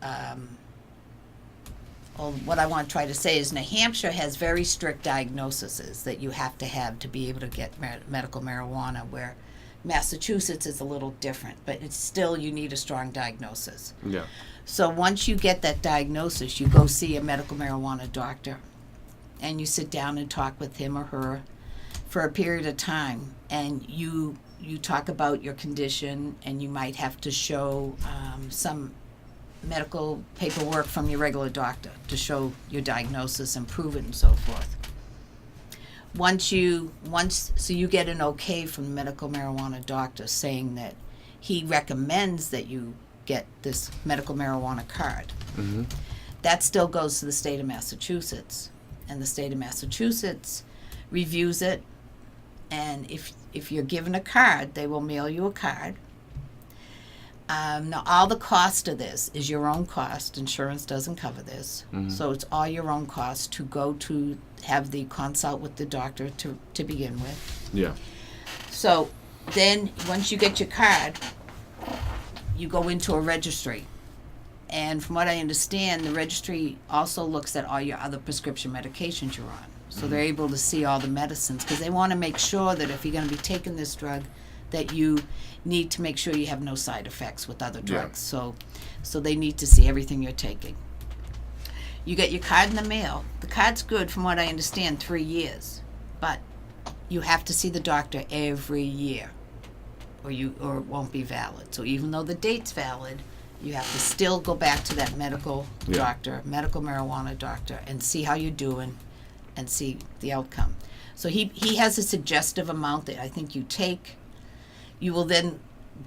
what I want to try to say is New Hampshire has very strict diagnoses that you have to be able to get medical marijuana, where Massachusetts is a little different, but it's still, you need a strong diagnosis. Yeah. So once you get that diagnosis, you go see a medical marijuana doctor, and you sit down and talk with him or her for a period of time, and you talk about your condition, and you might have to show some medical paperwork from your regular doctor to show your diagnosis and prove it and so forth. So you get an okay from the medical marijuana doctor saying that he recommends that you get this medical marijuana card. Mm-hmm. That still goes to the state of Massachusetts, and the state of Massachusetts reviews it, and if you're given a card, they will mail you a card. Now, all the cost of this is your own cost. Insurance doesn't cover this. Mm-hmm. So it's all your own cost to go to have the consult with the doctor to begin with. Yeah. So then once you get your card, you go into a registry. And from what I understand, the registry also looks at all your other prescription medications you're on. So they're able to see all the medicines, because they want to make sure that if you're going to be taking this drug, that you need to make sure you have no side effects with other drugs. Yeah. So they need to see everything you're taking. You get your card in the mail. The card's good, from what I understand, 3 years. But you have to see the doctor every year, or it won't be valid. So even though the date's valid, you have to still go back to that medical doctor, medical marijuana doctor, and see how you're doing and see the outcome. So he has a suggestive amount that I think you take. You will then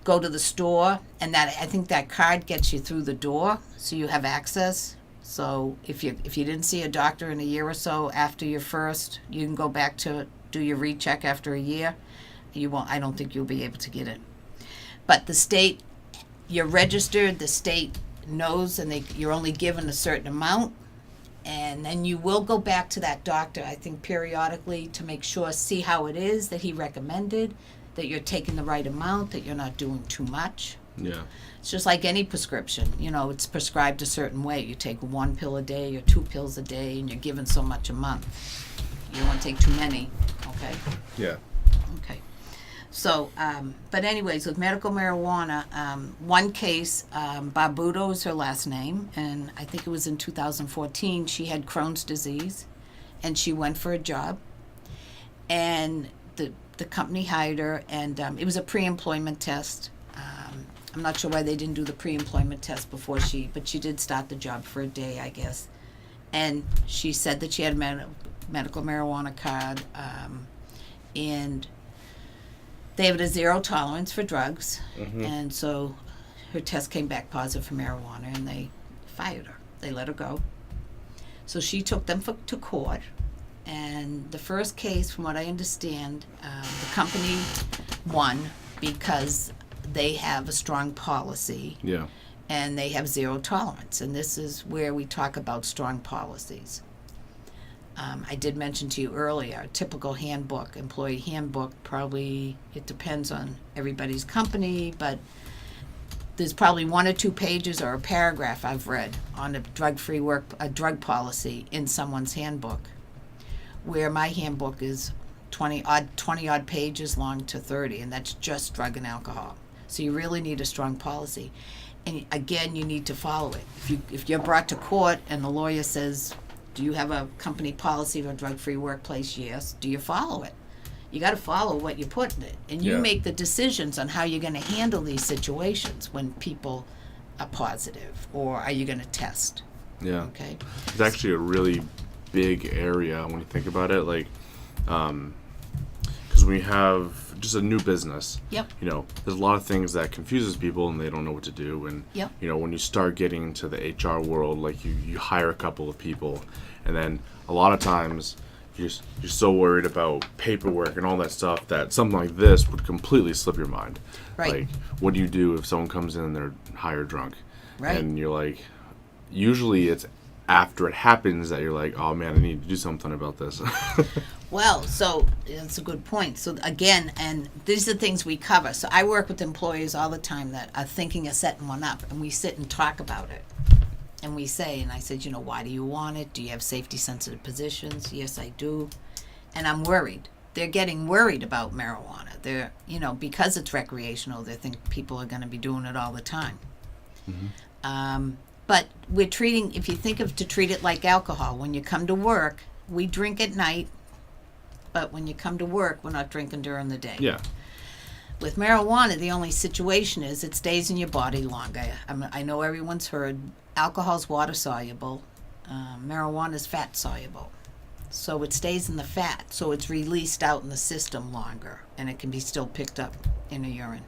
go to the store, and I think that card gets you through the door, so you have access. So if you didn't see a doctor in a year or so after your first, you can go back to do your recheck after a year. You won't. I don't think you'll be able to get it. But the state, you're registered. The state knows, and you're only given a certain amount, and then you will go back to that doctor, I think, periodically to make sure, see how it is that he recommended, that you're taking the right amount, that you're not doing too much. Yeah. It's just like any prescription. It's prescribed a certain way. You take 1 pill a day or 2 pills a day, and you're given so much a month. You don't want to take too many, okay? Yeah. Okay. So, but anyways, with medical marijuana, one case, Barbudo is her last name, and I think it was in 2014, she had Crohn's disease, and she went for a job, and the company hired her, and it was a pre-employment test. I'm not sure why they didn't do the pre-employment test before but she did start the job for a day, I guess. And she said that she had a medical marijuana card, and they have a 0 tolerance for drugs. Mm-hmm. And so her test came back positive for marijuana, and they fired her. They let her go. So she took them to court. And the first case, from what I understand, the company won because they have a strong policy. Yeah. And they have 0 tolerance. And this is where we talk about strong policies. I did mention to you earlier, a typical handbook, employee handbook, probably, it depends on everybody's company, but there's probably 1 or 2 pages or a paragraph I've read on a drug policy in someone's handbook, where my handbook is 20 odd pages long to 30, and that's just drug and alcohol. So you really need a strong policy. And again, you need to follow it. If you're brought to court and the lawyer says, do you have a company policy for a drug-free workplace? Yes. Do you follow it? You got to follow what you put in it. And you make the decisions on how you're going to handle these situations when people are positive, or are you going to test? Yeah. Okay. It's actually a really big area when you think about it, like, because we have just a new business. Yep. There's a lot of things that confuses people, and they don't know what to do. And Yep. When you start getting into the HR world, like you hire a couple of people, and then a lot of times you're so worried about paperwork and all that stuff that something like this would completely slip your mind. Right. Like, what do you do if someone comes in and they're high or drunk? Right. And you're like, usually it's after it happens that you're like, oh man, I need to do something about this. Well, so that's a good point. So again, and these are things we cover. So I work with employees all the time that are thinking of setting one up, and we sit and talk about it. And we say, and I said, why do you want it? Do you have safety sensitive positions? Yes, I do. And I'm worried. They're getting worried about marijuana. They're, because it's recreational, they think people are going to be doing it all the time. Mm-hmm. But we're treating, if you think of to treat it like alcohol, when you come to work, we drink at night, but when you come to work, we're not drinking during the day. Yeah. With marijuana, the only situation is it stays in your body longer. I know everyone's heard alcohol's water soluble, marijuana is fat soluble. So it stays in the fat, so it's released out in the system longer, and it can be still picked up in the urine.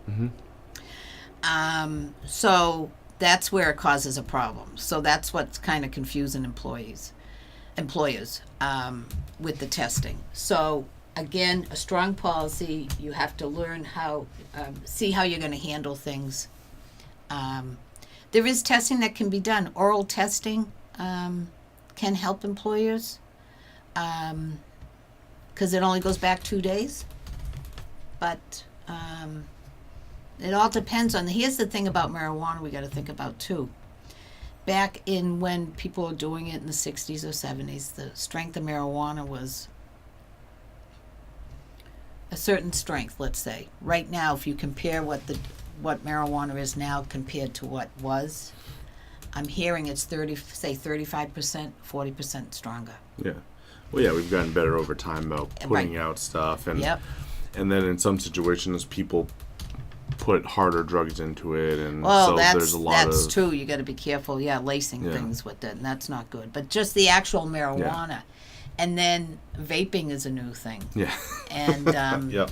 Mm-hmm. So that's where it causes a problem. So that's what's kind of confusing employers with the testing. So again, a strong policy. You have to learn how, see how you're going to handle things. There is testing that can be done. Oral testing can help employers because it only goes back 2 days. But it all depends on. Here's the thing about marijuana we got to think about too. Back in when people were doing it in the 60s or 70s, the strength of marijuana was a certain strength, let's say. Right now, if you compare what marijuana is now compared to what was, I'm hearing it's 35%, 40% stronger. Yeah. Well, yeah, we've gotten better over time about putting Right. out stuff, and Yep. and then in some situations, people put harder drugs into it, and Well, so there's a lot that's of true. You got to be careful. Yeah, lacing Yeah. things with it, and that's not good. But just the actual marijuana, and then vaping is a new thing. yeah, And yep,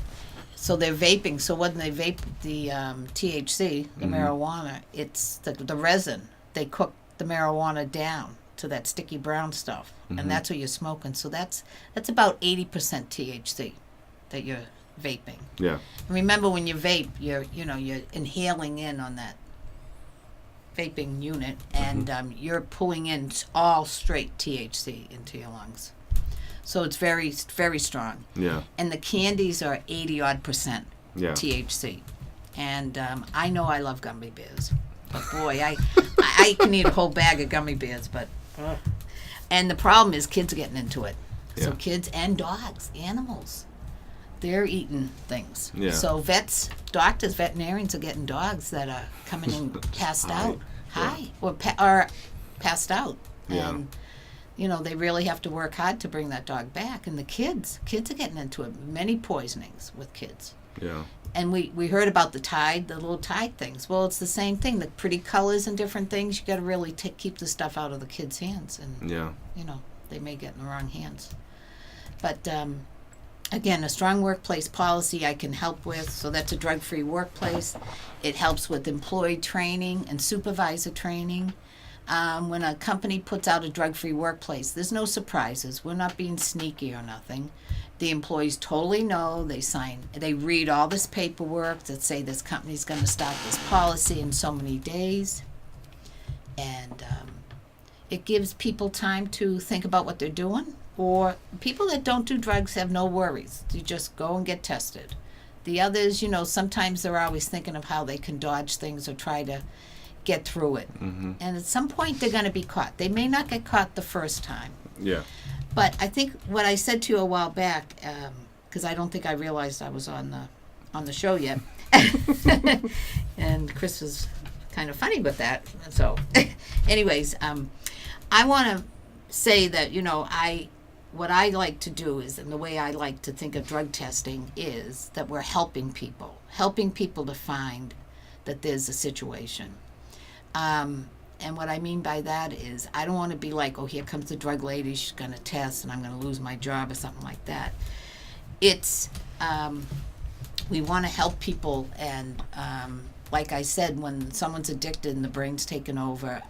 so they're vaping. So when they vape the THC, the marijuana, it's the resin. They cook the marijuana down to that sticky brown stuff, and that's what you're smoking. So that's about 80% THC that you're vaping. yeah, Remember, when you vape, you're inhaling in on that vaping unit, and you're pulling in all straight THC into your lungs. So it's very, very strong. yeah, And the candies are 80-odd% yeah. THC. And I know I love gummy bears, but boy, I can eat a whole bag of gummy bears. But and the problem is kids are getting into it. So Yeah. kids and dogs, animals, they're eating things. Yeah. So doctors, veterinarians are getting dogs that are coming in passed out, or passed out, Yeah. and they really have to work hard to bring that dog back. And the kids are getting into it. Many poisonings with kids. Yeah. And we heard about the little Tide things. Well, it's the same thing. The pretty colors and different things. You got to really keep the stuff out of the kids' hands, and Yeah. they may get in the wrong hands. But again, a strong workplace policy I can help with. So that's a drug-free workplace. It helps with employee training and supervisor training. When a company puts out a drug-free workplace, there's no surprises. We're not being sneaky or nothing. The employees totally know. They read all this paperwork that say this company's going to start this policy in so many days. And it gives people time to think about what they're doing. Or people that don't do drugs have no worries. You just go and get tested. The others, sometimes they're always thinking of how they can dodge things or try to get through it. Mm-hmm. And at some point they're going to be caught. They may not get caught the first time. Yeah. But I think what I said to you a while back, because I don't think I realized I was on the show yet, and Chris was kind of funny with that. So, anyways, I want to say that what I like to do is, and the way I like to think of drug testing is that we're helping people to find that there's a situation. And what I mean by that is I don't want to be like, oh, here comes the drug lady, she's going to test and I'm going to lose my job or something like that. It's, we want to help people, and like I said, when someone's addicted and the brain's taken over,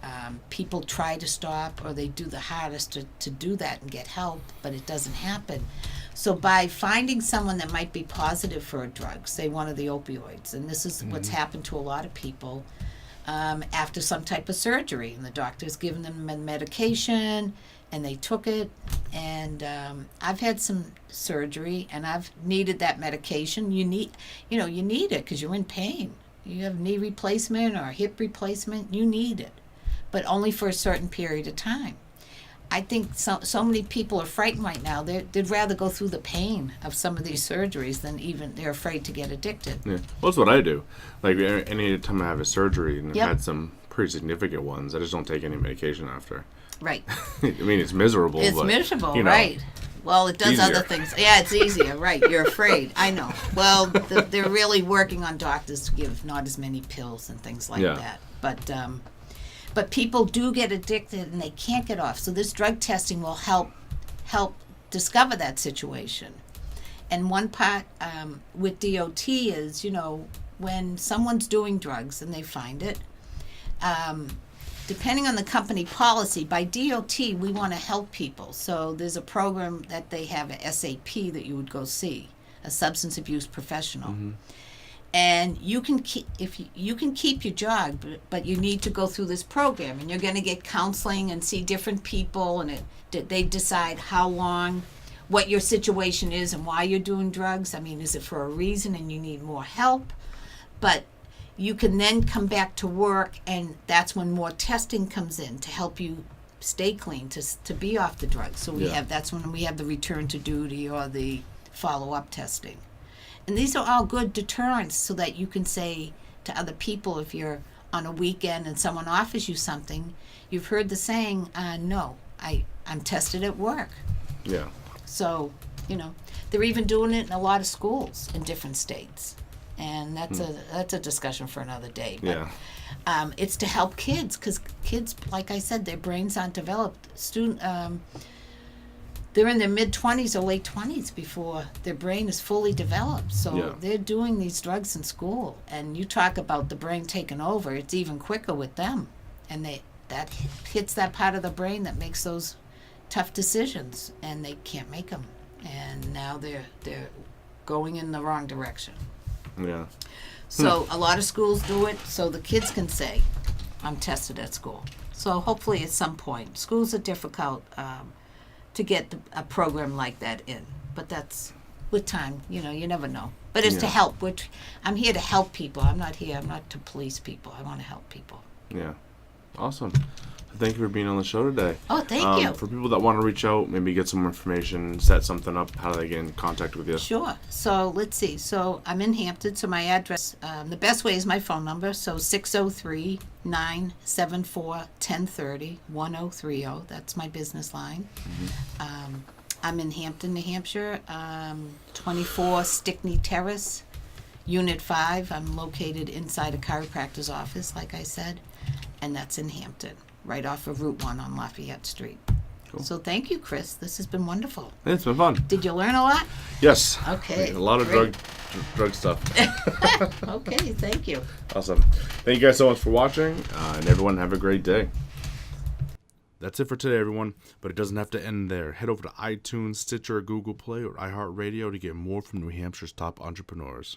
people try to stop, or they do the hardest to do that and get help, but it doesn't happen. So by finding someone that might be positive for a drug, say one of the opioids, and this is what's happened to a lot of people, after some type of surgery, and the doctor's given them medication, and they took it. And I've had some surgery, and I've needed that medication. You need it because you're in pain. You have knee replacement or hip replacement, you need it, but only for a certain period of time. I think so many people are frightened right now. They'd rather go through the pain of some of these surgeries than even they're afraid to get addicted. Yeah, well, that's what I do. Like any time I have a surgery, and I've Yep. had some pretty significant ones, I just don't take any medication after. Right. I mean, it's miserable. It's but, miserable, you know, right. Well, it does easier. other things. Yeah, it's easier, right. You're afraid. I know. Well, they're really working on doctors to give not as many pills and things like Yeah. that. But people do get addicted and they can't get off. So this drug testing will help discover that situation. And one part with DOT is, when someone's doing drugs and they find it, depending on the company policy, by DOT, we want to help people. So there's a program that they have, a SAP, that you would go see, a substance abuse professional. Mm-hmm. And you can keep you can keep your job, but you need to go through this program, and you're going to get counseling and see different people, and they decide how long, what your situation is, and why you're doing drugs. I mean, is it for a reason and you need more help? But you can then come back to work, and that's when more testing comes in to help you stay clean, to be off the drugs. So that's when we have the return to duty or the follow-up testing. And these are all good deterrents so that you can say to other people, if you're on a weekend and someone offers you something, you've heard the saying, no, I'm tested at work. Yeah. So, they're even doing it in a lot of schools in different states. And that's a discussion for another day. But, Yeah. it's to help kids, because kids, like I said, their brains aren't developed. They're in their mid-20s or late 20s before their brain is fully developed. So they're doing these drugs in school. And you talk about the brain taking over, it's even quicker with them. And that hits that part of the brain that makes those tough decisions, and they can't make them. And now they're going in the wrong direction. Yeah. So a lot of schools do it so the kids can say, I'm tested at school. So hopefully at some point, schools are difficult to get a program like that in. But that's with time, you never know. But it's to help. I'm here to help people. I'm not to police people. I want to help people. Yeah. Awesome. Thank you for being on the show today. Oh, thank you. For people that want to reach out, maybe get some more information, set something up, how do they get in contact with you? Sure. So let's see. So I'm in Hampton, so my address, the best way is my phone number. So 603-974-1030, 1030. That's my business line. Mm-hmm. I'm in Hampton, New Hampshire, 24 Stickney Terrace, Unit 5. I'm located inside a chiropractor's office, like I said, and that's in Hampton, right off of Route 1 on Lafayette Street. Cool. So thank you, Chris. This has been wonderful. It's been fun. Did you learn a lot? Yes. Okay. A lot of drug stuff. Okay, thank you. Awesome. Thank you guys so much for watching, and everyone have a great day. That's it for today, everyone, but it doesn't have to end there. Head over to iTunes, Stitcher, Google Play, or iHeartRadio to get more from New Hampshire's top entrepreneurs.